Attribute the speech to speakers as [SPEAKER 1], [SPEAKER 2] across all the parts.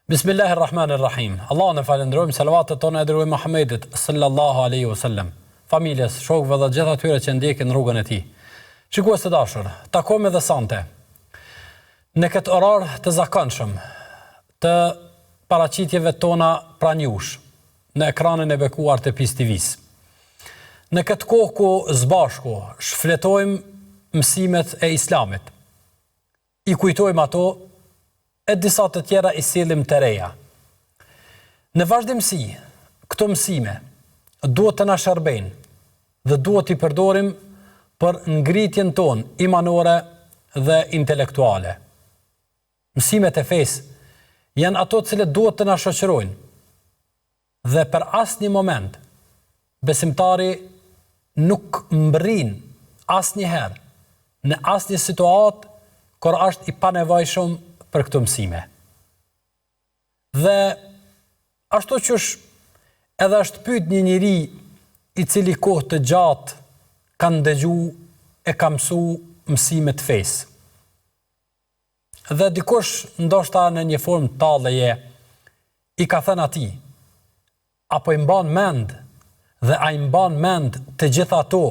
[SPEAKER 1] Bismillahirrahmanirrahim. Allahun e falenderojmë, selavatet tona e dërgojmë Muhammedit sallallahu alaihi wasallam, familjes, shokëve dhe gjithë atyre që ndjekin rrugën e tij. Shikues të dashur, takojmë edhe sonte në këtë orar të zakonshëm të paraqitjeve tona pranjush në ekranin e bekuar të PIS TV-s. Në këtë kohë ku zbashku shfletojmë mësimet e Islamit, i kujtojmë ato e disa të tjera i sillim të reja. Në vazhdimsi, këto mësime duhet të na shërbejnë dhe duhet t'i përdorim për ngritjen tonë imanore dhe intelektuale. Mësimet e fesë janë ato të cilët duhet të na shoqërojnë dhe për asnjë moment besimtari nuk mbërrin asnjëherë në asnjë situatë kur është i panevojshëm për këto mësime. Dhe ashtu qysh edhe është pyet një njeri i cili kohë të gjatë kanë dëgju e ka mësu mësimet fesë. Dhe dikush ndoshta në një formë talleje i ka thënë atij, apo i mban mend dhe a i mban mend të gjitha ato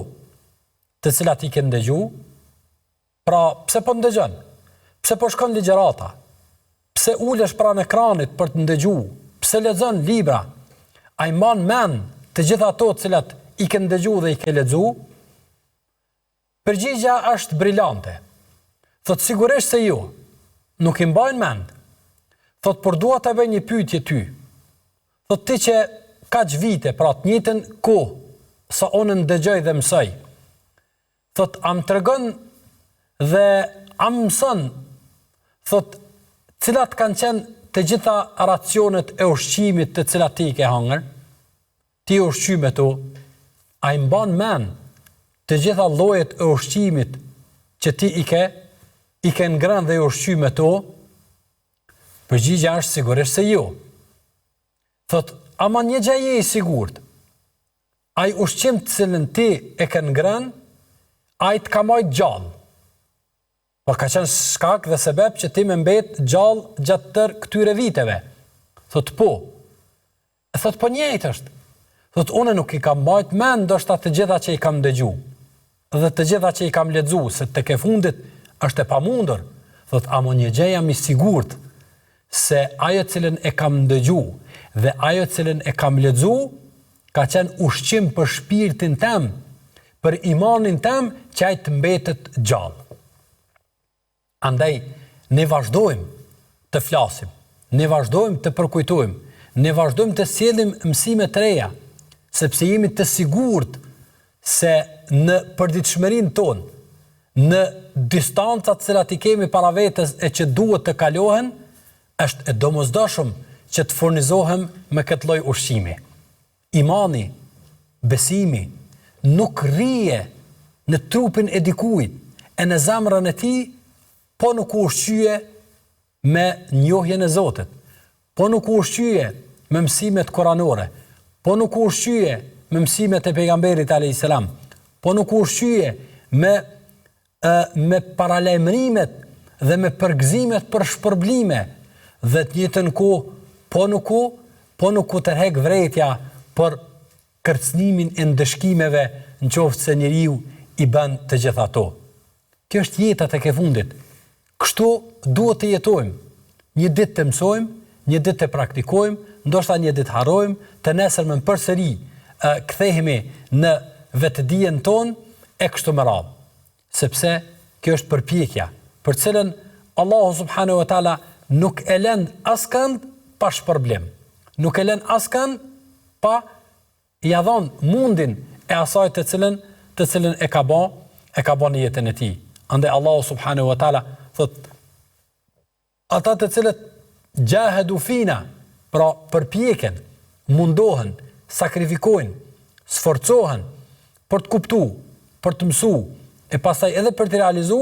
[SPEAKER 1] të cilat i ke ndëgju? Pra, pse po ndëgjon? Pse po shkon ligjërata? Pse ulesh pranë ekranit për të ndëgju? Pse lexon libra? A i mban mend të gjitha ato të cilat i ke ndëgju dhe i ke lexu? Përgjigja është brillante. Thot sigurisht se jo, nuk i mbajnë mend. Thot por dua ta bëj një pyetje ty. Thot ti që kaq vite, pra të njëjtën kohë sa unë ndëgjoj dhe mësoj. Thot am tregon dhe am mëson, thot, cilat kanë qenë të gjitha racionet e ushqimit të cilat ti ke hangër, ti ushqime to, a i mban men të gjitha llojet e ushqimit që ti i ke ngrënë dhe ushqime to? Përgjigja është sigurisht se jo. Thot, ama një gjë je i sigurt, a i ushqim të cilën ti e ke ngrënë, a i të ka majt gjallë. Po ka qenë shkak dhe sebeb që ti me mbet gjallë gjatë tërë këtyre viteve. Thot po. E thot po njëjtë është. Thot unë nuk i kam mbajt mend ndoshta të gjitha që i kam dëgju dhe të gjitha që i kam lexu, se tek e fundit është e pamundur. Thot amo një gjë jam i sigurt se ajo cilën e kam dëgju dhe ajo cilën e kam lexu ka qenë ushqim për shpirtin tem, për imanin tem që ai të mbetet gjallë. Andaj, ne vazhdojmë të flasim, ne vazhdojmë të përkujtojmë, ne vazhdojmë të sjellim mësime të reja, sepse jemi të sigurt se në përditshmërinë tonë, në distancat cilat i kemi para vetes e që duhet të kalohen, është e domosdoshëm që të furnizohem me këtë lloj ushqimi. Imani, besimi, nuk rrije në trupin e dikujt e në zemrën e tij, po nuk u ushqyje me njohjen e Zotit, po nuk u ushqyje me mësimet koranore, po nuk u ushqyje me mësimet e pejgamberit alayhis salam, po nuk u ushqyje me paralajmërimet dhe me përgëzimet për shpërblime, dhe të njëjtën kohë po nuk u tërheq vërejtja për kërcënimin e ndëshkimeve nëse se njeriu i bën të gjitha ato. Kjo është jeta tek e fundit. Kështu duhet të jetojmë. Një ditë të mësojmë, një ditë të praktikojmë, ndoshta një ditë harrojmë, të nesërmen përsëri kthehemi në vetëdijen tonë e kështu me radhë. Sepse kjo është përpjekja, për cilën Allahu subhanahu wa taala nuk e lën askënd pa shpërblim. Nuk e lën askënd pa ia dhënë mundin e asaj të cilën e ka bën në jetën e tij. Andaj Allahu subhanahu wa taala thot, ata të cilët gjahadu fina, pra përpjeken, mundohen, sakrifikojnë, sforcohen për të kuptu, për të mësu, e pastaj edhe për të realizu,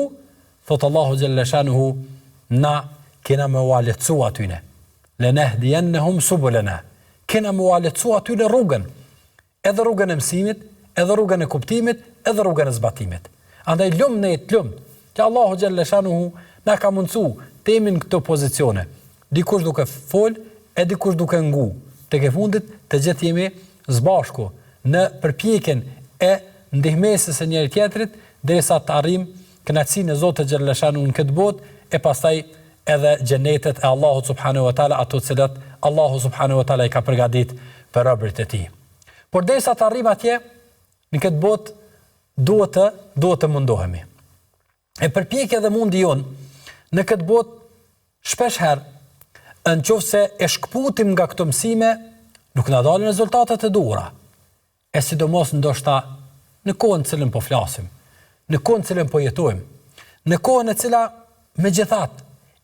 [SPEAKER 1] thot Allahu xhalla shanuhu, na kena me ualetsu atyne. Lenehdiyennahum subulana. Kena me ualetsu atyne rrugën. Edhe rrugën e mësimit, edhe rrugën e kuptimit, edhe rrugën e zbatimit. Andaj lumë ne të lumë, që Allahu xhalla shanuhu na ka mundsu të jemi në këto pozicione. Dikush duke fol, e dikush duke ngu. Tek e fundit të gjithë jemi zbashku në përpjekjen e ndihmesës së njëri tjetrit derisa të arrijmë kënaqësinë e Zotit xhalla shanuhu në këtë botë e pastaj edhe xhenetet e Allahut subhanahu wa taala, ato të cilat Allahu subhanahu wa taala i ka përgatitur për robërit e tij. Por derisa të arrijmë atje në këtë botë duhet të mundohemi. E përpjekja dhe mundi jonë në këtë botë shpesh herë nëse e shkputim nga këto mësime nuk na dalin rezultatet e duhura. E sidomos ndoshta në kohën në cilën po flasim, në kohën në cilën po jetojmë, në kohën e cila megjithatë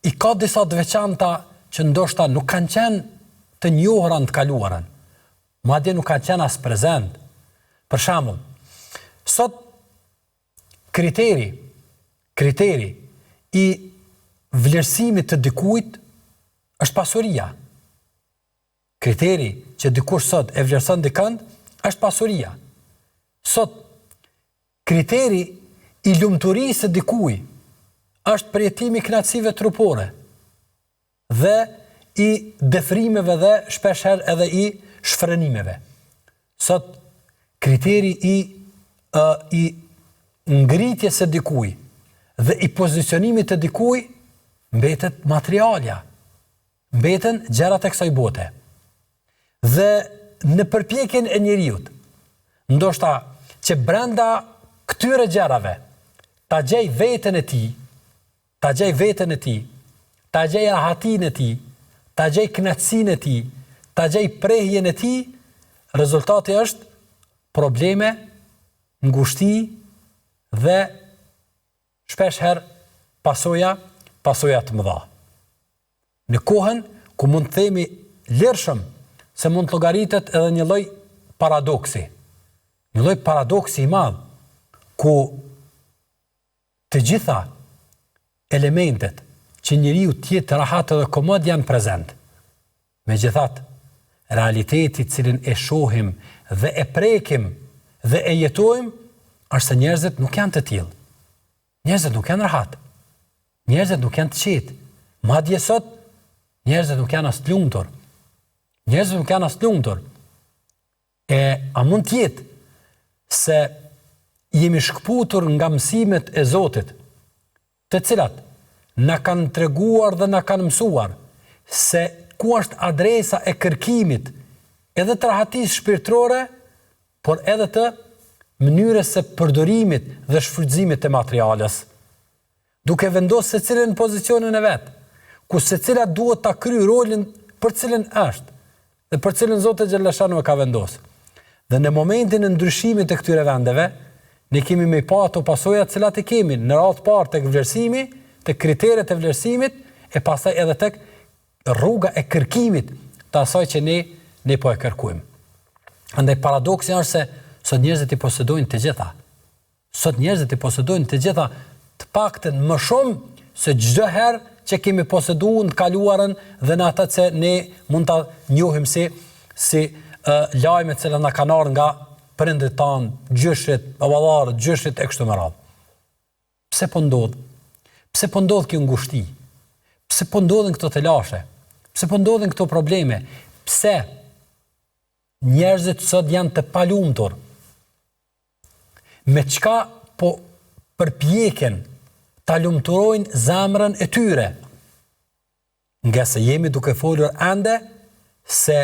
[SPEAKER 1] i ka disa të veçanta që ndoshta nuk kanë qenë të njohura në të kaluarën, madje nuk kanë qenë as prezent. Për shembull, sot kriteri i vlerësimit të dikujt është pasuria. Kriteri që dikush sot e vlerëson dikën është pasuria. Sot kriteri i lumturisë së dikujt është përjetimi i kënaqësive trupore dhe i defrimeve dhe shpesh herë edhe i shfrenimeve. Sot kriteri i ngritjes së dikujt dhe i pozicionimit të dikujt mbetet materialja, mbeten gjërat e kësaj bote. Dhe në përpjekjen e njeriut, ndoshta që brenda këtyre gjërave ta gjej veten e tij, ta gjej rahatinë e tij, ta gjej kënaqësinë e tij, ta gjej prehjen e tij, rezultati është probleme, ngushti dhe shpesh herë pasoja të mëdha. Në kohën ku mund të themi lirshëm se mund të llogaritet edhe një lloj paradoksi. Një lloj paradoksi i madh ku të gjitha elementet që njeriu të jetë rahat dhe komod janë prezent. Megjithatë, realiteti cilin e shohim dhe e prekim dhe e jetojmë është se njerëzit nuk janë të tillë. Njerëzit nuk janë rahat. Njerëzit nuk janë të qetë. Madje sot njerëzit nuk janë as të lumtur. E a mund të jetë se jemi shkputur nga mësimet e Zotit, të cilat na kanë treguar dhe na kanë mësuar se ku është adresa e kërkimit edhe të rahatisë shpirtërore, por edhe të mënyrës së përdorimit dhe shfrytëzimit të materiales. Duke vendosur secilin në pozicionin e vet, ku secila duhet ta kryejë rolin për cilën është dhe për cilën Zoti xhalla shanu e ka vendosur. Dhe në momentin e ndryshimit të këtyre vendeve, ne kemi me pa ato pasoja të cilat e kemi në radhë parë tek vlerësimi, tek kriteret e vlerësimit e pastaj edhe tek rruga e kërkimit të asaj që ne po e kërkojmë. Andaj paradoksi është se sot njerëzit i posedojnë të gjitha. Të paktën më shumë se çdo herë që kemi poseduar në kaluarën dhe në atë që ne mund ta njohim si lajme që na kanë ardhur nga prindërit tanë, gjyshit, baballarët, gjyshit e kështu me radhë. Pse po ndodh? Pse po ndodh kjo ngushti? Pse po ndodhin këto telashe? Pse po ndodhin këto probleme? Pse njerëzit sot janë të palumtur? Me çka po përpjeken ta lumturojnë zemrën e tyre? Nga se jemi duke folur ende se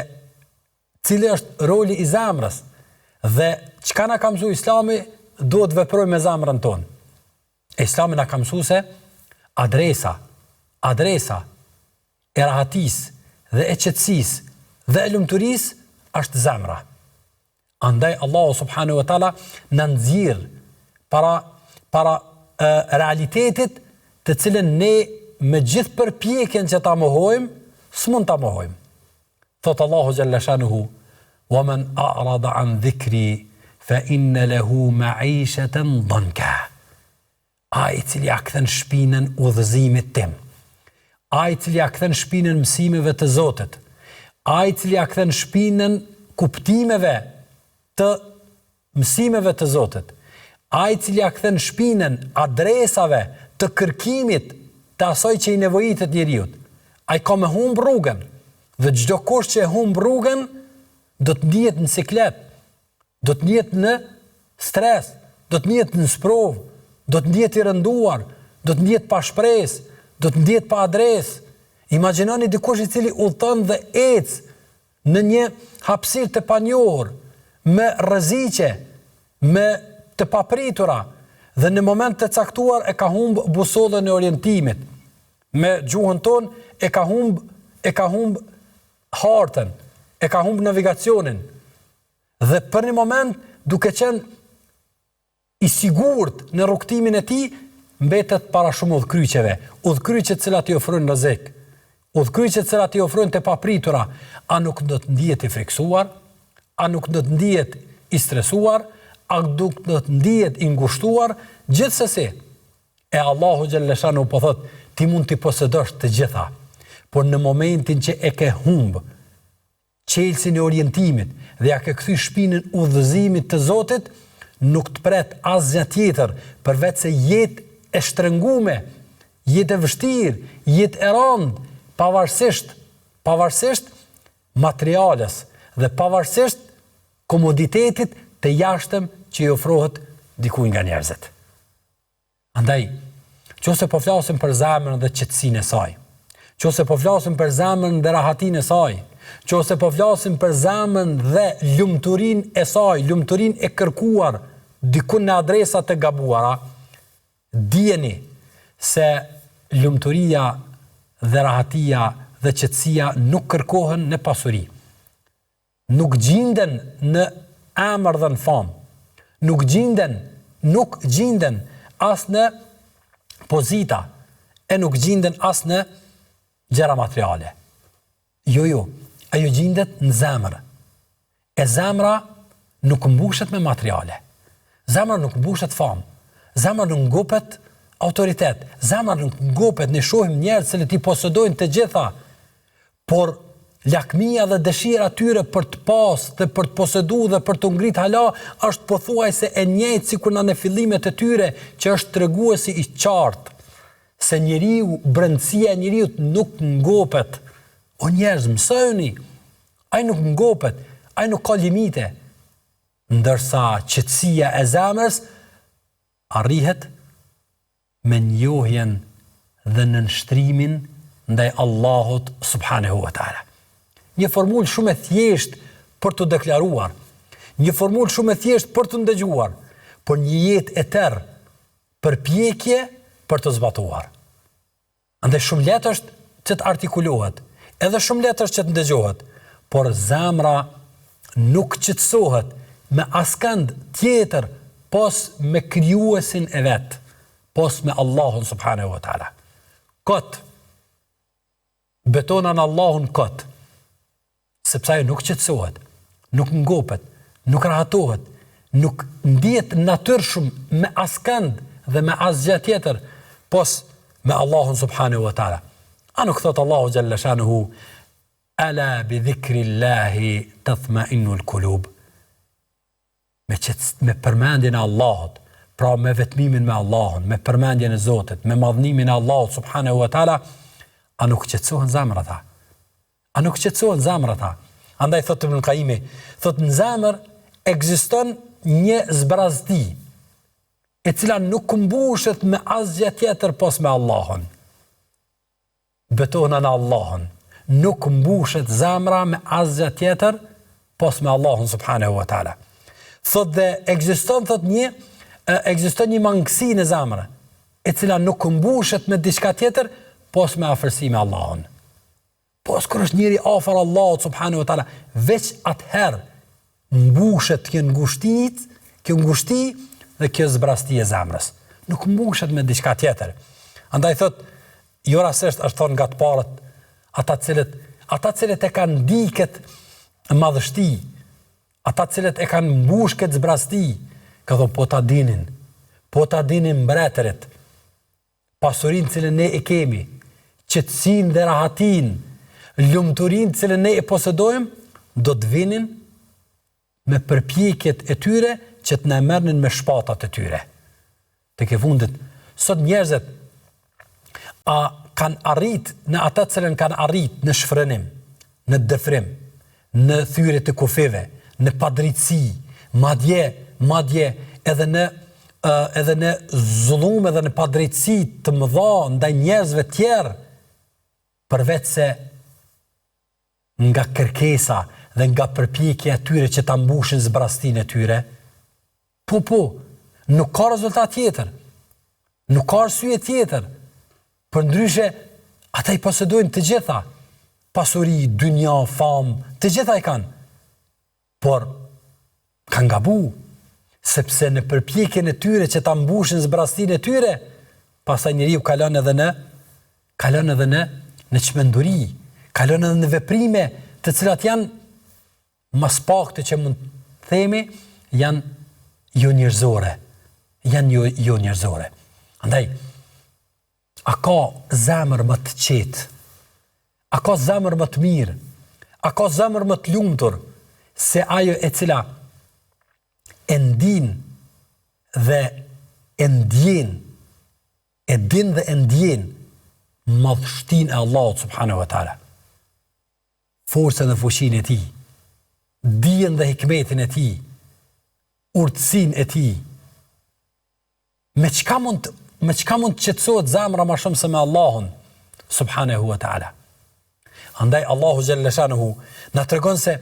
[SPEAKER 1] cili është roli i zemrës dhe çka na ka mësuar Islami duhet veprojmë me zemrën tonë. Islami na ka mësuar se adresa e rahatisë dhe e qetësisë dhe e lumturisë është zemra. Andaj Allahu subhanahu wa taala na nxjerr para realitetit të cilën ne me gjithë përpjekjen që ta mohojmë, s'mund ta mohojmë. Thot Allahu xhalla shanuhu: "Wa man a'rada an dhikri fa inna lahu ma'ishatan dhanka." Ai i cili ja kthen shpinën udhëzimit tim, ai i cili ja kthen shpinën mësimeve të Zotit, ai i cili ja kthen shpinën kuptimeve të mësimeve të Zotit, ai i cili ja kthen shpinën adresave të kërkimit të asaj që i nevojitet njeriu. Ai ka me humb rrugën, dhe çdo kush që e humb rrugën do të ndihet në siklet, do të ndihet në stres, do të ndihet në sprov, do të ndihet i rënduar, do të ndihet pa shpresë, do të ndihet pa adresë. Imagjinoni dikush i cili udhton dhe ec në një hapësirë të panjohur, me rreziqe, me të papritura, dhe në moment të caktuar e ka humb busollën e orientimit. Me gjuhën tonë e ka humb hartën, e ka humb navigacionin. Dhe për një moment, duke qenë i sigurt në rrugtimin e tij, mbetet para shumë udhkryqeve, udhkryqe të cilat i ofrojnë rrezik, udhkryqe të cilat i ofrojnë të papritura. A nuk do të ndihet i friksuar, a nuk do të ndihet i stresuar, a do të ndihet i ngushtuar, gjithsesi. E Allahu xhalleshanu po thot, ti mund t'i posedosh të gjitha, por në momentin që e ke humb çelësin e orientimit dhe ja ke kthy shpinën udhëzimit të Zotit, nuk të pret asgjë tjetër përveç se jetë e shtrëngume, jetë e vështirë, jetë e rëndë, pavarësisht materiales dhe pavarësisht komoditetit të jashtëm që i ofrohet dikujt nga njerëzit. Andaj, nëse po flasim për zemrën dhe qetësinë e saj, nëse po flasim për zemrën dhe rahatinë e saj, nëse po flasim për zemrën dhe lumturinë e saj, lumturinë e kërkuar diku në adresa të gabuara, dijeni se lumturia dhe rahatia dhe qetësia nuk kërkohen në pasuri, nuk gjinden në emër dhe në famë, nuk gjinden as në pozita, e nuk gjinden as në gjëra materiale. Jo, ajo gjendet në zemër. E zemra nuk mbushet me materiale. Zemra nuk mbushet famë. Zemra nuk ngopet autoritet. Zemra nuk ngopet, ne shohim njerëz që i posedojnë të gjitha, por lakmia dhe dëshira tyre për të pas dhe për të poseduar dhe për të ngrit hala është pothuajse e njëjtë sikur në fillimet e tyre, që është treguesi i qartë se njeriu, brendësia e njeriu nuk ngopet. O njerëz, mësoni, ai nuk ngopet, ai nuk ka limite, ndërsa qetësia e zemrës arrihet me njohjen dhe nënshtrimin ndaj Allahut subhanahu wa taala. Një formulë shumë e thjeshtë për të deklaruar, një formulë shumë e thjeshtë për të ndëgjuar, por një jetë e tërë përpjekje për të zbatuar. Andaj shumë lehtë është që të artikulohet, edhe shumë lehtë është që të ndëgjohet, por zemra nuk qetësohet me askënd tjetër pos me krijuesin e vet, pos me Allahun subhanahu wa taala. Kot betonan Allahun kot, sepse ajo nuk qetësohet, nuk ngopet, nuk rahatohet, nuk ndihet natyrshëm me askënd dhe me asgjë tjetër, pos me Allahun subhanahu wa taala. A nuk thot Allahu xhalla shanuhu, ala bi dhikrillahi tatma'innu al-qulub. Me përmendjen e Allahut, pra me vetmimin me Allahun, me përmendjen e Zotit, me madhnimin e Allahut subhanahu wa taala, a nuk qetësohen zemrat? A nuk qetësohen zemrat? Andaj thot Ibn Qayyim, thot në zemër ekziston një zbrazdi, e cila nuk mbushet me asgjë tjetër pos me Allahun. Betonan Allahun, nuk mbushet zemra me asgjë tjetër pos me Allahun subhanahu wa taala. Thot dhe ekziston një mangësi në zemrë, e cila nuk mbushet me diçka tjetër pos me afërsi me Allahun. Pos kur është njëri afër Allahut subhanahu wa taala, veç atëherë mbushet kjo ngushti dhe kjo zbrasti e zemrës. Nuk mbushet me diçka tjetër. Andaj thot, jo rastisht është thonë nga të parët, ata cilët e kanë ndiket madhështi, ata cilët e kanë mbush këtë zbrasti, ka thonë po ta dinin mbretërit, pasurinë cilën ne e kemi, qetësinë dhe rahatin, lumturinë të cilën ne e posedojmë, do të vinin me përpjekjet e tyre që të na merrnin me shpatat e tyre. Tek e fundit, sot njerëzit kanë arrit në atë të cilën kanë arrit në shfrenim, në dëfrim, në thyrje të kufive, në padrejtësi, madje edhe në zullum edhe në padrejtësi të mëdha ndaj njerëzve tjerë, përveç se nga kërkesa dhe nga përpjekja e tyre që ta mbushin zbrastinë e tyre. Po, nuk ka rezultat tjetër. Nuk ka arsye tjetër. Përndryshe, ata i posedojnë të gjitha. Pasuri, dynja, famë, të gjitha i kanë. Por, kanë gabu, sepse në përpjekjen e tyre që ta mbushin zbrastinë e tyre, pastaj njeriu kalon edhe në çmenduri, kalon edhe në veprime të cilat janë mas pakti që mund të themi janë jo njerëzore. Andaj, a ka zemër më të qetë? A ka zemër më të mirë? A ka zemër më të lumtur se ajo e cila e ndin dhe e ndjen, e din dhe e ndjen madhështinë e Allahut subhanahu wa taala. Forcën dhe fuqinë e tij, dijen dhe hikmetin e tij, urtësinë e tij. Me çka mund të qetësohet zemra më shumë se me Allahun subhanahu wa taala. Andaj Allahu xhalla shanuhu na tregon se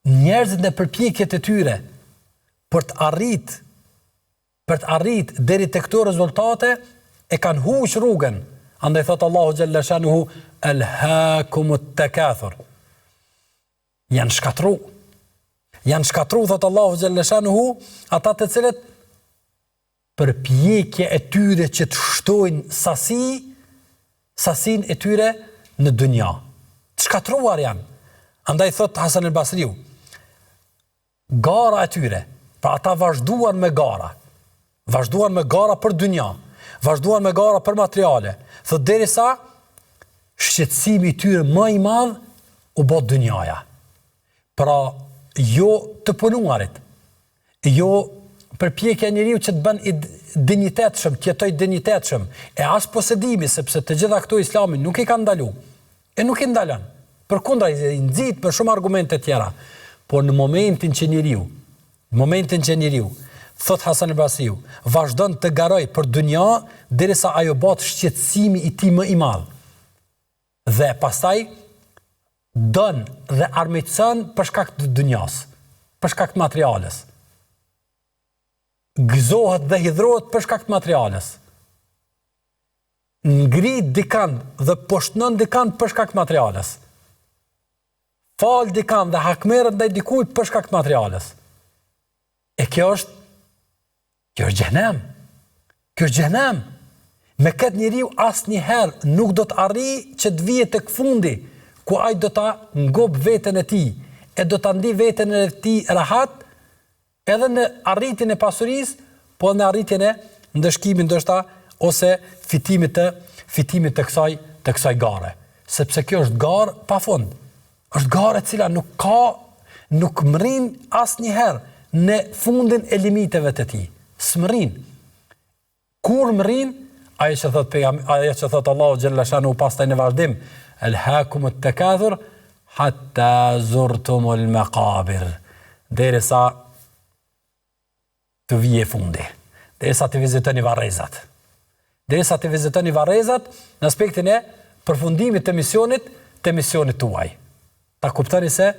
[SPEAKER 1] njerëzit në përpjekjet e tyre për të arrit deri tek këto rezultate e kanë huq rrugën. Andaj thot Allahu xhalla shanuhu alhaakumut takathur. Janë shkatru, thot Allahu xhalla shanuhu, ata të cilët përpjekje e tyre që të shtojnë sasin e tyre në dynja. Të shkatruar janë. Andaj thot Hasan al-Basriu, gara e tyre, pra ata vazhduan me gara për dynja, vazhduan me gara për materiale, thot derisa shqetësimi i tyre më i madh u bë dynjaja. Pra, jo të punuarit, jo përpjekja e njeriu që të bën dinjitetshëm, të jetoj dinjitetshëm, e as posedimi, sepse të gjitha këto Islami nuk i ka ndalu, e nuk i ndalon. Përkundra i nxit me shumë argumente tjera, por në momentin që njeriu, thot Hasan al-Basriu, vazhdon të garoj për dynja derisa ajo bëhet shqetësimi i tij më i madh. Dhe pastaj don dhe armiqson për shkak të dynjas, për shkak të materiales. Gëzohet dhe hidhrohet për shkak të materiales. Ngrit dikant dhe poshtnon dikant për shkak të materiales. Fal dikant dhe hakmerret ndaj dikujt për shkak të materiales. E kjo është xhenem. Kjo është xhenem. Me këtë njeriu asnjëherë nuk do të arrijë që të vijë tek fundi ku ai do ta ngop veten e tij, e do ta ndi veten e tij rahat, edhe në arritjen e pasurisë, po në arritjen e ndëshkimit ndoshta ose fitimit të kësaj gare. Sepse kjo është garë pafund. Është garë e cila nuk mrin asnjëherë në fundin e limiteve të tij. S'mrin. Kur mrin, ajo që thot Allahu xhalla shanu pastaj në vazhdim, alhaakumut takathur hatta zurtumul maqabir. Derisa të vije fundi, derisa të vizitoni varrezat. Derisa të vizitoni varrezat në aspektin e përfundimit të misionit tuaj. Ta kuptoni se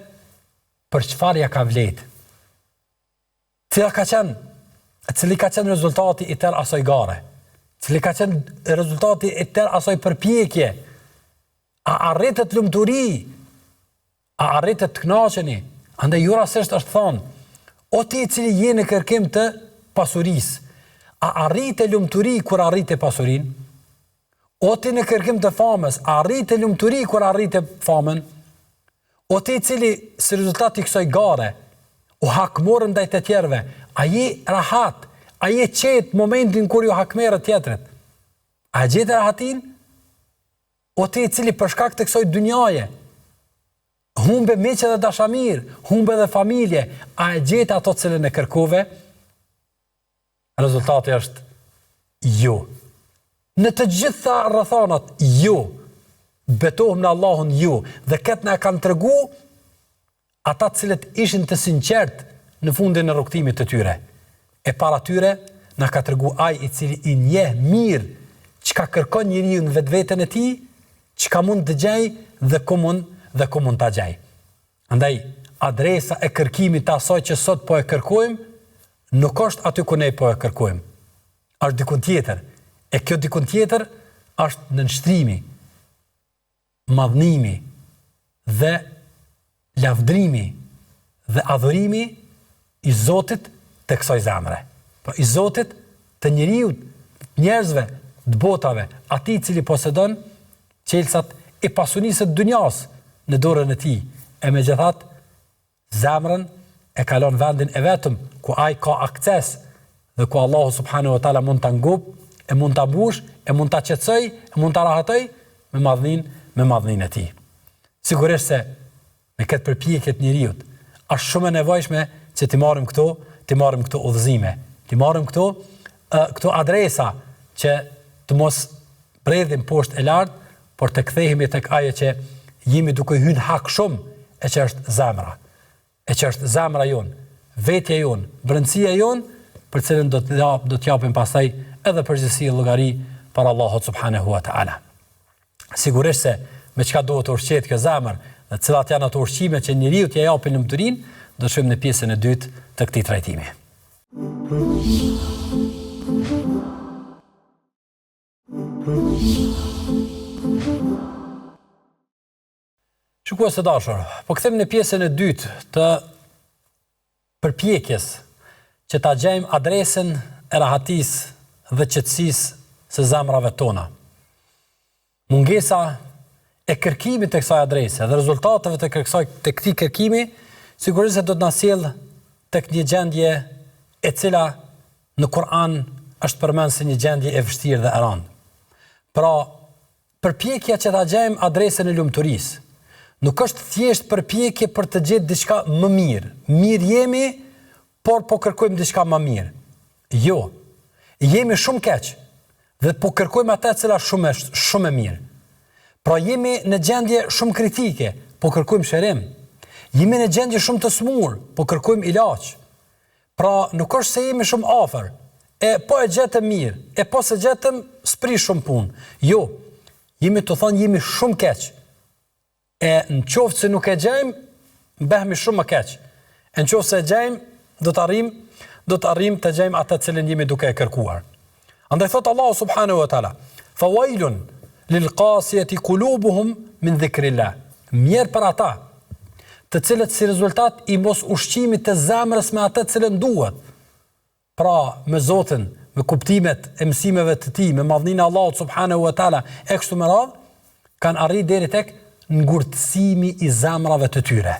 [SPEAKER 1] për çfarë ja ka vlet. Cili ka qenë rezultati i tërë asaj gare? Cili ka qenë rezultati i tërë asaj përpjekje? A arritet lumturi? A arritet të kënaqeni? Andaj ju rastisht është thonë, o ti i cili je në kërkim të pasurisë, a arrite lumturi kur arrite pasurin? O ti në kërkim të famës, a arrite lumturi kur arrite famën? O ti i cili si rezultati i kësaj gare u hakmorën ndaj të tjerëve, a je rahat, a je qetë momentin kur ju hakmerët tjetrit? A gjete rahatin? o ti I cili për shkak të kësaj dynjaje humbe meqe dhe dashamir, humbe dhe familje, a e gjete ato cilën e kërkove? Rezultati është jo. Në të gjitha rrethonat, jo. Betohem në Allahun, jo. Dhe këtë na kanë tregu ata cilët ishin të sinqert në fundin e rrugtimit të tyre. E para tyre na ka tregu ai I cili I njeh mirë çka kërkon njeriu në vetveten e tij, çka mund të gjej dhe ku mund ta gjej. Andaj adresa e kërkimit të asaj që sot po e kërkojmë nuk është aty ku ne po e kërkojmë. Është dikun tjetër. E kjo dikun tjetër është në nshtrimi, madhnimi dhe lavdrimi dhe adhurimi I Zotit të kësaj zemre. Po I Zotit të njeriut, njerëzve, të botave, atij I cili posedon qelsat e pasunisë të dunjas në dorën e tij. E megjithatë, zemrën e kalon vendin e vetëm ku ai ka akses dhe ku Allahu subhanahu wa taala mund ta ngop, e mund ta mbush, e mund ta qetësoj, e mund ta rahatoj me madhninë e tij. Sigurisht se me këtë përpjekje të njeriu është shumë e nevojshme që të marrim këto udhëzime, të marrim këto adresa që të mos predhim poshtë e lartë, por të kthehemi tek ajo që jemi duke hyrë hak shumë, e që është zemra. E që është zemra jonë, vetja jonë, brendësia jonë, për cilën do të japim pastaj edhe përgjegjësi e llogari për Allahut subhanahu wa taala. Sigurisht se me çka duhet të ushqet kjo zemër, dhe cilat janë ato ushqime që njeriu t'ia japin lumturinë, do të shohim në pjesën e dytë të këtij trajtimi. Shikues të dashur, po kthehemi në pjesën e dytë të përpjekjes që ta gjejmë adresën e rahatisë dhe qetësisë së zemrave tona. Mungesa e kërkimit të kësaj adrese dhe rezultateve të këtij kërkimi sigurisht se do të na sjell tek një gjendje e cila në Kur'an është përmendur si një gjendje e vështirë dhe e rëndë. Pra, përpjekja që ta gjejmë adresën e lumturisë nuk është thjesht përpjekje për të gjetur diçka më mirë. Mirë jemi, por po kërkojmë diçka më mirë. Jo. Jemi shumë keq dhe po kërkojmë atë e cila shumë e mirë. Pra jemi në gjendje shumë kritike, po kërkojmë shërim. Jemi në gjendje shumë të smur, po kërkojmë ilaç. Pra nuk është se jemi shumë afër, e po e gjetëm mirë, e po se gjetëm s'prish shumë punë. Jo. Jemi të thonë jemi shumë keq. E në qoftë se nuk e gjejmë, bëhemi shumë më keq. E në qoftë se e gjejmë, do të arrim të gjejmë atë cilën jemi duke e kërkuar. Andaj thot Allahu subhanahu wa taala: "Fawailun lil qasiyati qulubuhum min dhikrillah." Mirë për ata, të cilët si rezultat I mos ushqimit të zemrës me atë cilën duhet. Pra, me Zotin, me kuptimet e mësimeve të tij, me madhninë e Allahut subhanahu wa taala, e kështu me radhë, kanë arrit deri tek ngurtësimi I zemrave të tyre.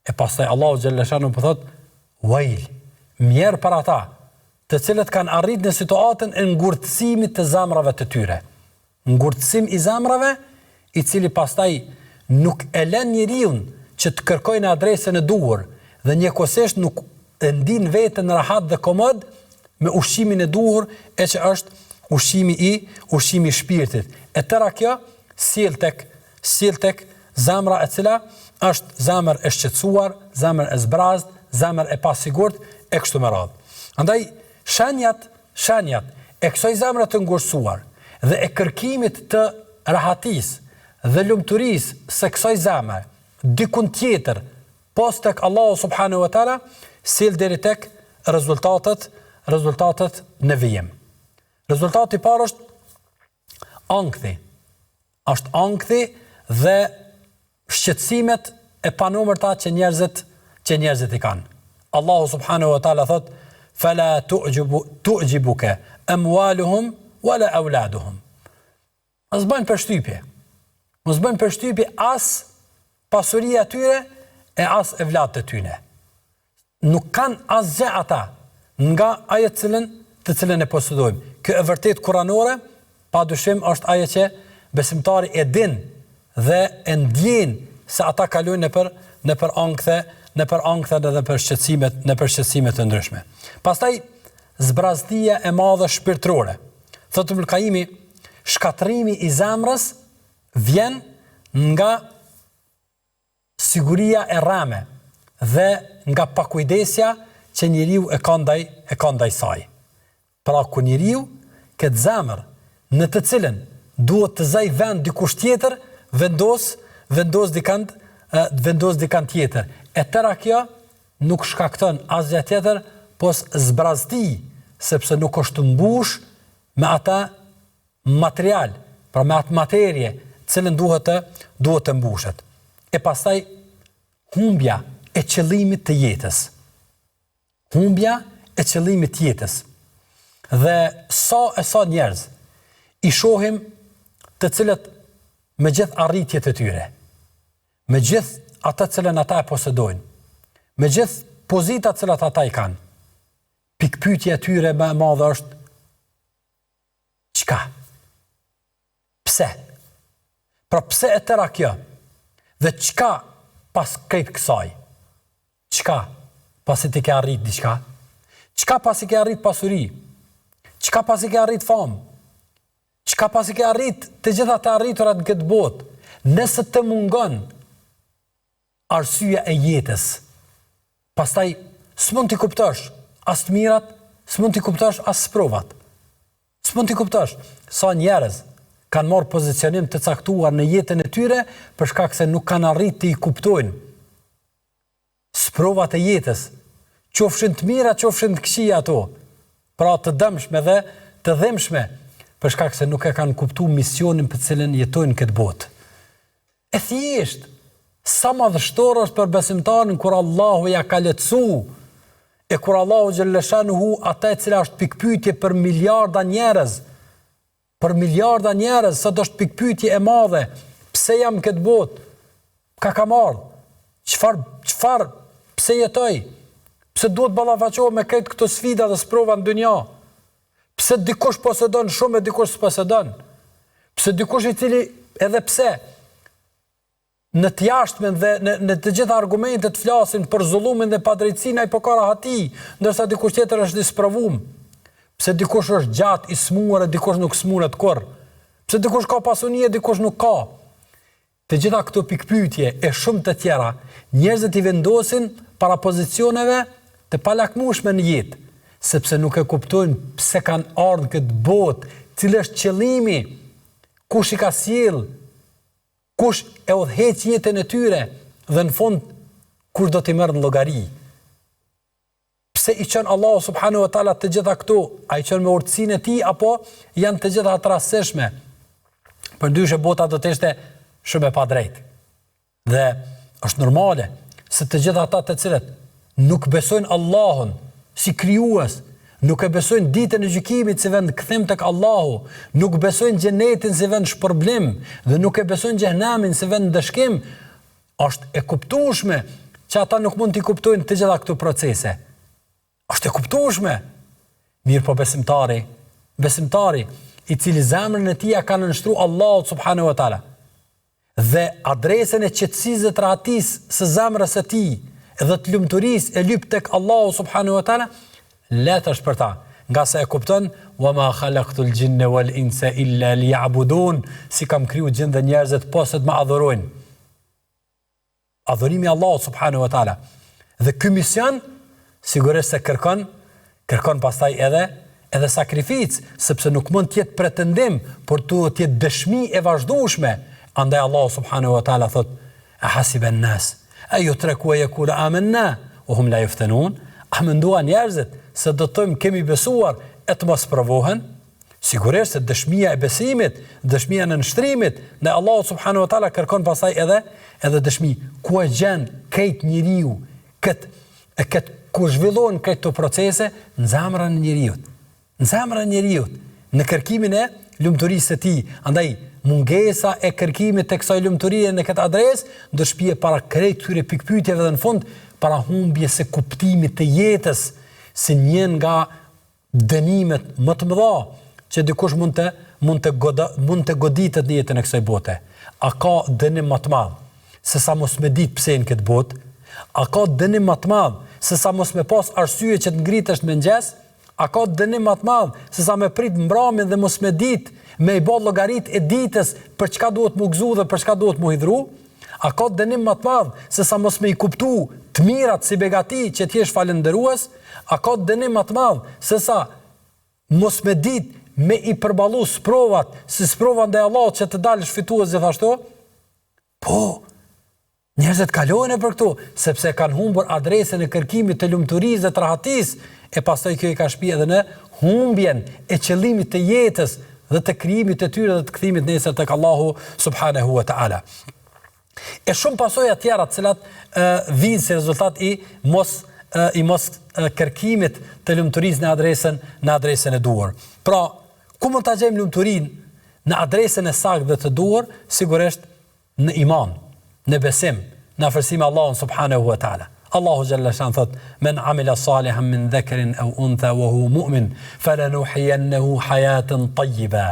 [SPEAKER 1] E pastaj Allahu xhaleshanu po thot: "Wail." Mirë për ata, të cilët kanë arrit në situatën e ngurtësimit të zemrave të tyre. Ngurtësim I zemrave, I cili pastaj nuk e lën njeriu që të kërkojë në adresën e duhur dhe njëkohësisht nuk e ndin veten rahat dhe komod me ushqimin e duhur, e që është ushqimi I shpirtit. E tëra kjo sjell tek zemra e cila është zemër e shqetësuar, zemër e zbrazët, zemër e pasigurt, e kështu me radhë. Andaj shenjat e kësaj zemre të ngurësuar dhe e kërkimit të rahatisë dhe lumturisë së kësaj zemre dikun tjetër pas tek Allahu subhanahu wa taala sjell deri tek rezultatet në vijim. Rezultati I parë është ankthi. Është ankthi dhe shqetësimet e panumërta që njerëzit I kanë. Allahu subhanahu wa taala thot: "Fala tu'jibuka amwaluhum wala auladuhum." Mos bën përshtypje as pasuria e tyre e as evlatët e tyre. Nuk kanë asgjë ata nga ajo të cilën e posedojmë. Kjo e vërtet kuranore, padyshim është ajo që besimtari e din dhe e ndjen se ata kalojnë nëpër ankthë dhe për shqetësime të ndryshme. Pastaj zbrazdia e madhe shpirtërore. Thotë Ibn Qayyimi, shkatrimi i zemrës vjen nga siguria e rreme dhe nga pakujdesja që njeriu e ka ndaj saj. Pra ku njeriu këtë zemër në të cilën duhet të zaj vend dikush tjetër, vendos dikant tjetër. E tëra kjo nuk shkakton asgjë tjetër, pos zbrazdi, sepse nuk është mbush me ata material, pra me atë materje, cilën duhet të mbushet. E pastaj humbja e qëllimit të jetës. Humbja e qëllimit të jetës. Dhe sa njerëz i shohim të cilët me gjithë arritjet e tyre, me gjithë ata cilën ata e posedojnë, me gjithë pozitat cilat ata i kanë, pikpyetja e tyre më e madhe është çka? Pse? Pra pse e tëra kjo? Dhe çka pas këtë kësaj? Çka pasi ti ke arrit diçka? Çka pasi ke arrit pasuri? Çka pasi ke arrit famë? Çka pasi ke arrit të gjitha të arriturat në këtë botë? Nëse të mungon arsyeja e jetës, pastaj s'mund t'i kuptosh as të mirat, s'mund t'i kuptosh as provat. S'mund t'i kuptosh sa njerëz kanë marrë pozicionim të caktuar në jetën e tyre për shkak se nuk kanë arritë të i kuptojnë sprovat e jetës, qofshin të mira, qofshin të këqija ato, pra të dëmshme dhe të dhemshme, për shkak se nuk e kanë kuptuar misionin për cilën jetojnë këtë botë. E thjesht, sa madhështor është për besimtarin kur Allahu ja ka lehtësu, e kur Allahu xhallashanuhu ata e cila është pikpyetje për miliarda njerëz, sa do është pikpyetje e madhe, pse jam këtë botë, ka marrë, qëfar, pse jetoj, pse duhet ballafaqohem me këtë këto sfida dhe sprova në dynja, pse dikush posedon shumë e dikush s'posedon, pse dikush i cili edhe pse, në të jashtmen dhe në të gjitha argumentet flasin për zullumin dhe padrejtësinë ai po ka rahati, ndërsa dikush tjetër është i sprovuar. Pse dikush është gjatë i smuar e dikush nuk smuret kurrë. Pse dikush ka pasuni e dikush nuk ka. Të gjitha këto pikpyetje e shumë të tjera, njerëzit i vendosin para pozicioneve të palakmueshme në jetë, sepse nuk e kuptojnë pse kanë ardhur këtë botë, cili është qëllimi, kush i ka sjell, kush e udhëheq jetën e tyre dhe në fund kush do t'i merr në llogari. Pse i qënë Allahu subhanahu wa taala të gjitha këto, a i qënë me urtësinë e tij apo janë të gjitha të rastësishme? Përndryshe bota do të ishte shumë e padrejtë. Dhe është normale se të gjitha ata të cilët nuk besojnë Allahun si krijues, nuk e besojnë ditën e gjykimit si vend kthim tek Allahu, nuk besojnë xhenetin si vend shpërblim dhe nuk e besojnë xhenemin si vend dëshkim, është e kuptueshme që ata nuk mund t'i kuptojnë të gjitha këto procese. Është e kuptueshme. Mirë po besimtari i cili zemrën e tij ka nënshtruar Allahu subhanahu wa taala dhe adresën e qetësisë dhe rahatisë së zemrës së tij dhe të lumturisë e lyp tek Allahu subhanahu wa taala, letë është për ta, nga se e kupton wa ma khalaqtul jinna wal insa illa liya'budun, si kam kriju gjin dhe njerëzit posa të më adhurojnë. Adhurimi Allahu subhanahu wa taala. Dhe ky mision sigurisht se kërkon pastaj edhe sakrificë, sepse nuk mund të jetë pretendim, por të jetë dëshmi e vazhdueshme. Andaj Allahu subhanahu wa taala thot: "A hasiben nas ay yutraku wa yaqulu amanna wa hum la yuftanun?" A menduan njerëzit se do të thojmë kemi besuar e të mos provohen? Sigurisht se dëshmia e besimit, dëshmia në nështrimit, në Allahu subhanahu wa taala kërkon pastaj edhe dëshmi. Ku e gjen këtë njeriu, këtë ku zhvillohen këto procese në zemrën e njeriut. Në zemrën e njeriut, në kërkimin e lumturisë së tij. Andaj mungesa e kërkimit të kësaj lumturie në këtë adresë do shpije para krejt këtyre pikpyetjeve dhe në fund para humbjes së kuptimit të jetës, si një nga dënimet më të mëdha që dikush mund mund të goditet në jetën e kësaj bote. A ka dënim më të madh se sa mos me ditë pse në këtë botë? A ka dënim më të madh se sa mos me pas arsye që të ngritesh në mëngjes? A ka dënim më të madh se sa me prit mbramin dhe mos me ditë, me i bë llogarit e ditës për çka duhet më gëzu dhe për çka duhet më hidhru? A ka dënim më të madh se sa mos me i kuptu të mirat si begati që ti je falëndërues? A ka dënim më të madh se sa mos me ditë me i përballu sprovat, si sprova ndaj Allahut që të dalësh fitues gjithashtu? Po, njerëzit kalojnë për këtu, sepse kanë humbur adresën e kërkimit të lumturisë dhe të rahatisë, e pastaj kjo i ka shpi edhe në humbjen e qëllimit të jetës dhe të krijimit të tyre dhe të kthimit nesër tek Allahu subhanahu wa ta'ala. E shumë pasoja tjera të cilat vinë si rezultat i mos kërkimit të lumturisë në adresën e duhur. Pra, ku mund ta gjejmë lumturinë në adresën e saktë dhe të duhur? Sigurisht në iman, në besim, në afërsim me Allahun subhanahu wa ta'ala. Allahu jalla shan thot: "Men amila salihan min dhakarin aw untha wa huwa mu'min, falanuhyiyannahu hayatan tayyiba."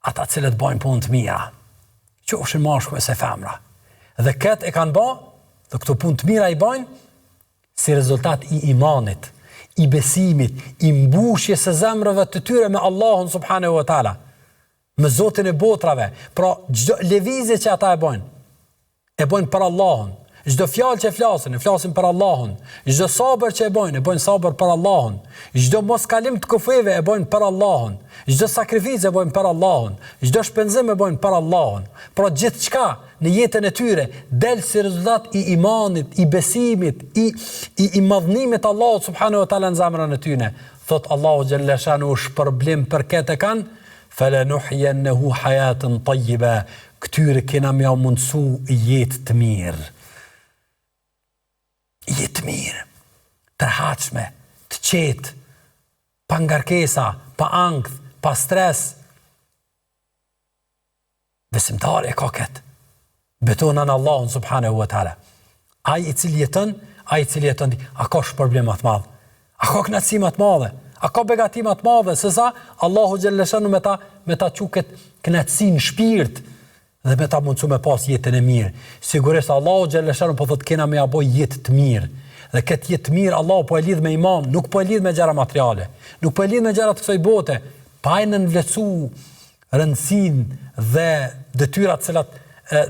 [SPEAKER 1] Ata cilët bojnë punë të mira, qofshin mashkull ose femra, dhe këtë e kanë bë, dhe këto punë të mira i bojnë si rezultat i imanit, i besimit, i mbushjes së zemrave të tyre me Allahun subhanahu wa ta'ala, me Zotin e botrave. Pra, çdo lëvizje që ata e bojnë për Allahun. Çdo fjalë që flasin për Allahun. Çdo sabër që e bojnë sabër për Allahun. Çdo moskalim të kufeve e bojnë për Allahun. Çdo sakrificë e bojnë për Allahun. Çdo shpenzim e bojnë për Allahun. Pra gjithçka në jetën e tyre del si rezultat i imanit, i besimit, i madhnimit Allahut subhanahu wa ta'ala në zemrën e tyre. Thot Allahu xhalla shanu shpërblim për këtë kanë, falanuhyiyannahu hayatan tayyiba. Këtyre kena më mundsu jetë të mirë. Jetë mirë, tërhatshme, të qetë, pa ngarkesa, pa ankth, pa stres. Besimtari e ka këtë. Betonan Allahun subhanahu wa ta'ala. Ai i cili jeton, a ka shpërblim më të madh? A ka kënaqësi më të madhe? A ka begati më të madhe se sa Allahu xhalleshanu me ta çuket kënaqësi në shpirt dhe me ta mundsu me pas jetën e mirë. Sigurisht Allahu xhalleshanu po thotë kena me ja bë jetë të mirë. Dhe këtë jetë të mirë Allahu po e lidh me iman, nuk po e lidh me gjëra materiale, nuk po e lidh me gjëra të kësaj bote, pa e nënvlerësu rëndësinë dhe detyrat të cilat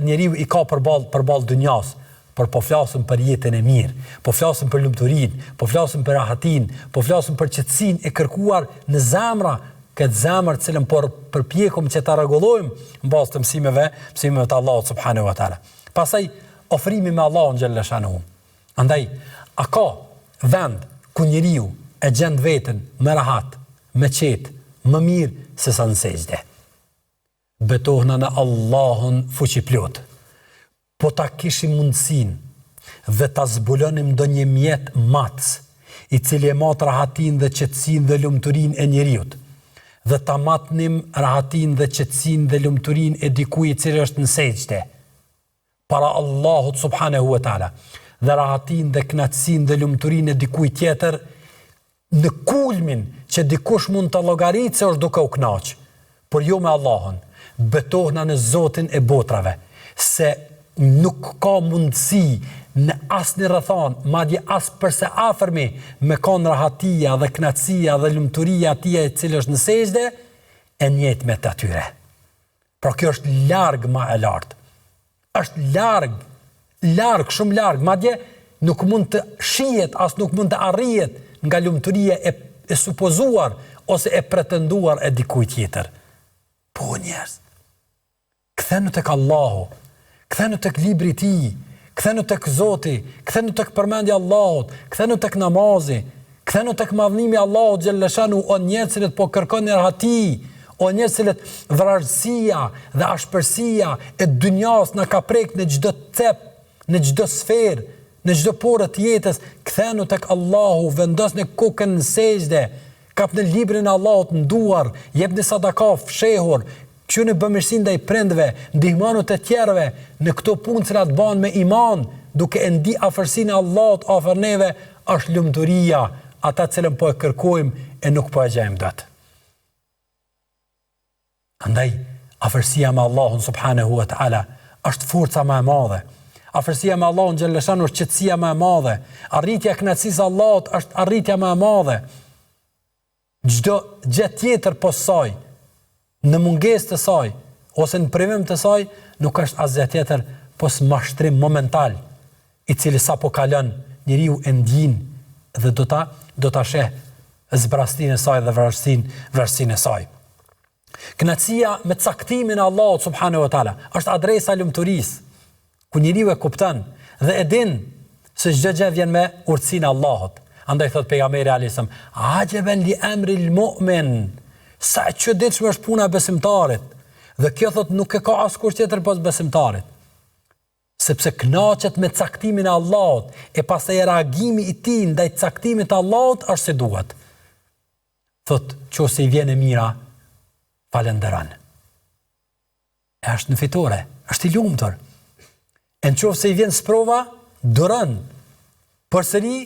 [SPEAKER 1] njeriu i ka përballë dunjas. Por po flasim për jetën e mirë, po flasim për lumturinë, po flasim për rahatinë, po flasim për qetësinë e kërkuar në zemra, këtë zemër të cilën përpjekum që ta rregullojmë në bazë të mësimeve të Allahut subhanahu wa ta'ala. Pastaj ofrimi me Allahun xhalla shanuhu. Andaj, a ka vend ku njeriu e gjen veten me rahat, me qetë, më mirë se sa në sejdë? Betohna në Allahun fuqiplot. Po ta kishim mundësin dhe ta zbulonim ndonjë mjet matës, i cili e mat rahatin dhe qetësin dhe lumturin e njeriut, dhe ta matnim rahatin dhe qetësin dhe lumturin e dikuj i cili është në sejdë para Allahut subhanahu wa ta'ala, dhe rahatin dhe knatësin dhe lumturin e dikuj tjetër në kulmin që dikush mund të llogaritë se është duke u kënaqë, por jo me Allahun. Betohna në Zotin e botrave, se nuk ka mundësi në asnjë rrethon, madje as përse afërmi me kon rahatia dhe knatësia dhe lumturia atij i cili është në sejdë e njëjtë me të atyre. Pra kjo është larg më e lartë. Është larg, shumë larg, madje nuk mund të shihet as nuk mund të arrihet nga lumturia e supozuar ose e pretenduar e dikujt tjetër. Po njerëz, kthenu tek Allahu, kthenu tek libri i tij, kthenu tek Zoti, kthenu tek përmendja e Allahut, kthenu tek namazi, kthenu tek madhnimi i Allahut xhallashanu, o njerëz që po kërkoni rahati, o njerëz që vrasësia dhe ashpërsia e dunjas na ka prek në çdo cep, në çdo sferë, në çdo porë të jetës, kthenu tek Allahu, vendosni kokën në sejdë, kapni librin e Allahut në duar, jepni sadaka fshehur, qyni bëmirësi ndaj prindve, ndihmonu të tjerëve në këto punë që të banë me iman, duke e ndi afërsinë e Allahut afër neve, është lumturia, ata cilën po e kërkojmë e nuk po e gjejmë dot. Andaj, afërsia me Allahun subhanahu wa ta'ala është forca më e madhe. Afërsia me Allahun xhaleshanu është qetësia më e madhe. Arritja e kënaqësisë Allahut është arritja më e madhe. Çdo gjë tjetër pos saj, në mungesë të saj ose në privim të saj, nuk është asgjë tjetër pos mashtrim momental, i cili sapo kalon njeriu e ndjin dhe do ta sheh zbrastinë e saj dhe vërsinë e saj. Kënaqësia me caktimin e Allahut subhanahu wa taala është adresa e lumturisë, ku njeriu e kupton dhe e din se çdo gjë vjen me urtësinë e Allahut. Andaj thot pejgamberi alayhis salam, "Ajaban li amri al-mu'min", sa e çuditshme është puna e besimtarit. Dhe kjo thot nuk e ka askush tjetër pas besimtarit. Sepse kënaqet me caktimin e Allahut e pastaj reagimi i tij ndaj caktimit të Allahut është si duhet. Thot, nëse i vjen e mira, falenderon. Është në fitore, është i lumtur. E nëse i vjen sprova, duron. Përsëri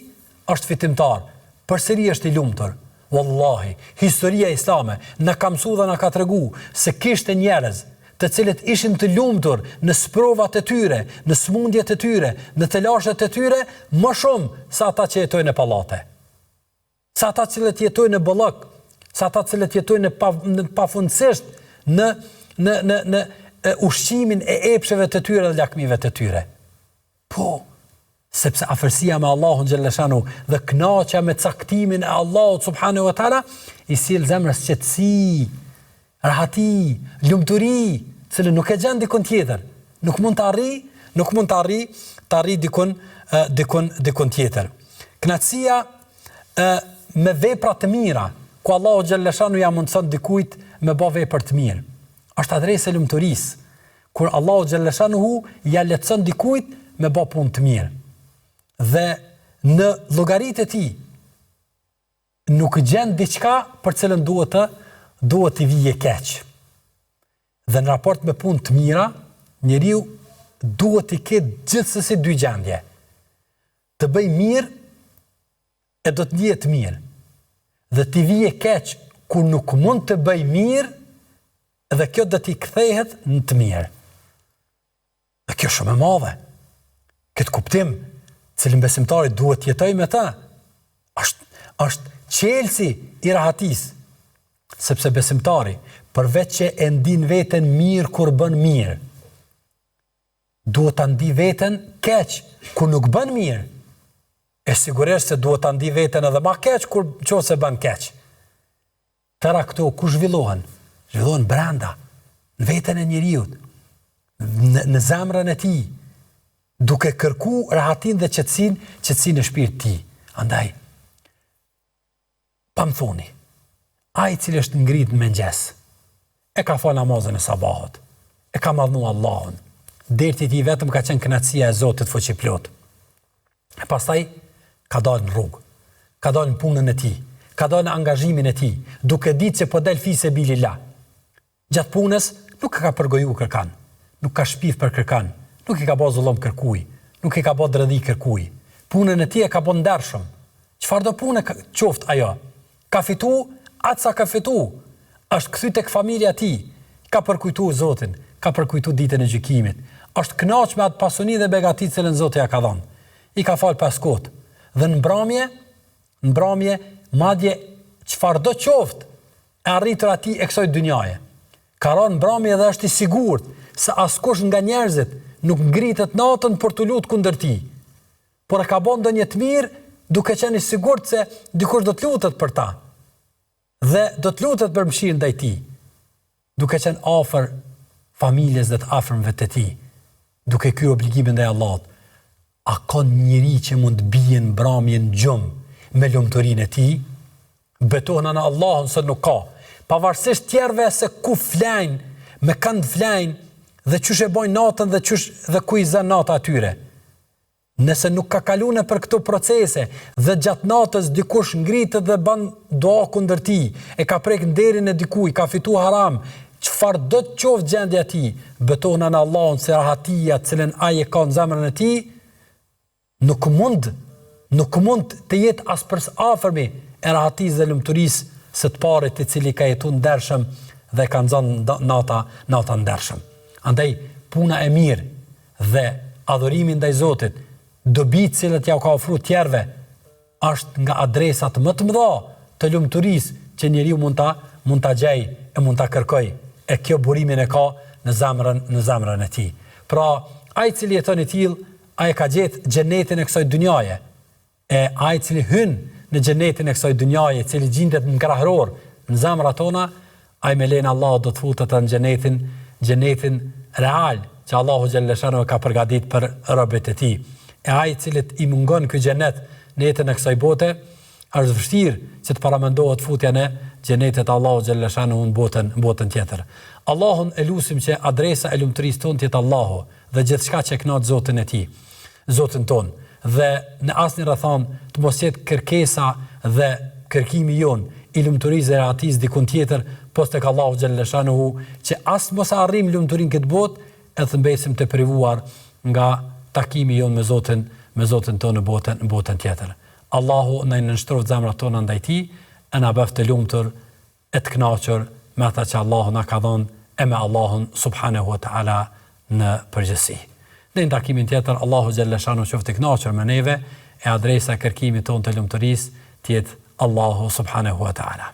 [SPEAKER 1] është fitimtar. Përsëri është i lumtur. Wallahi, historia islame na ka mësuar dhe na ka tregu se kishte njerëz të cilët ishin të lumtur në sprovat e tyre, në smundjet e tyre, në të lashet e tyre, më shumë se ata që jetojnë në pallate. Sa ata që jetojnë në bollok, sa ata që jetojnë në pafundësisht në ushqimin e epsheve të tyre dhe lakmive të tyre. Po, sepse afërsia me Allahun xhaleshanu dhe kënaqja me caktimin e Allahut subhanahu wa taala i sill zemrës qetësi, rahati, lumturi, që nuk e gjen dikon tjetër. Nuk mund të arri dikon tjetër. Kënaqësia me vepra të mira, ku Allahu xhaleshanu ja mundson dikujt me bë vepër të mirë. Është adresë e lumturisë, kur Allahu xhaleshanu ja lehtëson dikujt me bë punë të mirë. Dhe në llogaritë e tij nuk gjen diçka për cilën duhet të vijë keq. Dhe në raport me punë të mira, njeriu duhet të ketë gjithsesi dy gjendje. Të bëj mirë e do të ndihet mirë. Dhe të vijë keq kur nuk mund të bëj mirë, dhe kjo do t'i kthehet në të mirë. Dhe kjo shumë e madhe. Këtë kuptim cilin besimtari duhet jetoj me ta, është qelsi i rahatis, sepse besimtari, përveç që e ndin veten mirë kur bën mirë, duhet të ndi veten keq kur nuk bën mirë, e sigurisht se duhet të ndi veten edhe ma keq kur qose bën keq. Tëra këto ku zhvillohen? Zhvillohen brenda, në veten e njeriut, në zemrën e tij, duke kërku rahatin dhe qetësinë e shpirtit të tij. Andaj, pa më thoni, ai i cili është ngrit në mëngjes, e ka fal namazën e sabahut, e ka madhnu Allahun, derti i tij vetëm ka qenë kënaqësia e Zotit fuqiplot. E pastaj ka dalë në rrugë, ka dalë në punën e tij, ka dalë në angazhimin e tij, duke ditë se po del fi sebilillah. Gjatë punës nuk ka përgoju kërkan, nuk ka shpif për kërkan, nuk i ka bë zullom kërkuj, nuk i ka bë dredhi kërkuj. Punën e tij e ka bë ndershëm. Çfarë do punë qoftë ajo? Ka fitu atë sa ka fitu. Është kthy tek familja e tij, ka përkujtuar Zotin, ka përkujtuar ditën e gjykimit. Është kënaq me atë pasuni dhe begati që Zoti ja ka dhënë. I ka fal pas kot. Dhe në mbrëmje, madje çfarë do qoftë e arritur atij e kësaj dynjaje. Ka rënë mbrëmje dhe është i sigurt se askush nga njerëzit nuk ngritet natën për të lutur kundër tij. Por e ka bën ndonjë të mirë duke qenë i sigurt se dikush do të lutet për ta. Dhe do të lutet për mëshirë ndaj tij. Duke qenë afër familjes dhe të afërmve të tij. Duke kryer obligimin ndaj Allahut. A ka njëri që mund të bie në mbrëmje në gjumë me lumturinë e tij? Betohen në Allahun se nuk ka. Pavarësisht tjerëve se ku flajnë, me kënd flajnë, dhe qysh e bojnë natën dhe ku i zën nata atyre. Nëse nuk ka kaluar për këto procese dhe gjatë natës dikush ngritet dhe bën dua kundër tij, e ka prek nderin e dikujt, ka fituar haram, çfarë do të qoftë gjendja e tij, betohen në Allahun se rahatia të cilën ai e ka në zemrën e tij nuk mund të jetë as për afërmi e rahatisë dhe lumturisë së të parit i cili ka jetuar ndershëm dhe ka nxënë nata ndershëm. Andaj puna e mirë dhe adhurimi ndaj Zotit, dobit cilët ja ka ofruar tjerëve, është nga adresat më të mëdha të lumturisë që njeriu mund ta gjej e mund ta kërkoj. E kjo burimin e ka në zemrën e tij. Pra, ai i cili jeton i tillë, ai ka gjetë xhenetin e kësaj dynjaje. E ai i cili hyn në xhenetin e kësaj dynjaje, i cili gjendet në krahëror në zemrat tona, ai me lenin Allah do të futet në xhenetin real që Allahu xhaleshano ka përgatitur për robët e tij. E ai i cili i mungon ky xhenet në jetën e kësaj bote, është vështirë që të paramendohet futja në xhenetet Allahu xhaleshano në botën tjetër. Allahun e lutim që adresa e lumturisë tonë të jetë Allahu dhe gjithçka që kënaq Zotin e tij, Zotin ton. Dhe në asnjë rrethon të mos jetë kërkesa dhe kërkimi jon i lumturisë e atis dikun tjetër, post tek Allahu xhaleshano, që as mos arrim lumturinë këtë botë, e të mbesim të privuar nga takimi jon me Zotin tonë në botën tjetër. Allahu na nënshtroft zemrat tona ndaj tij, e na bëft të lumtur, e të kënaqur me ata që Allahu na ka dhënë e me Allahun subhanahu wa taala në përgjithësi. Në takimin tjetër, Allahu xhaleshano qoftë i kënaqur me neve, e adresa e kërkimit tonë të lumturisë të jetë Allahu subhanahu wa taala.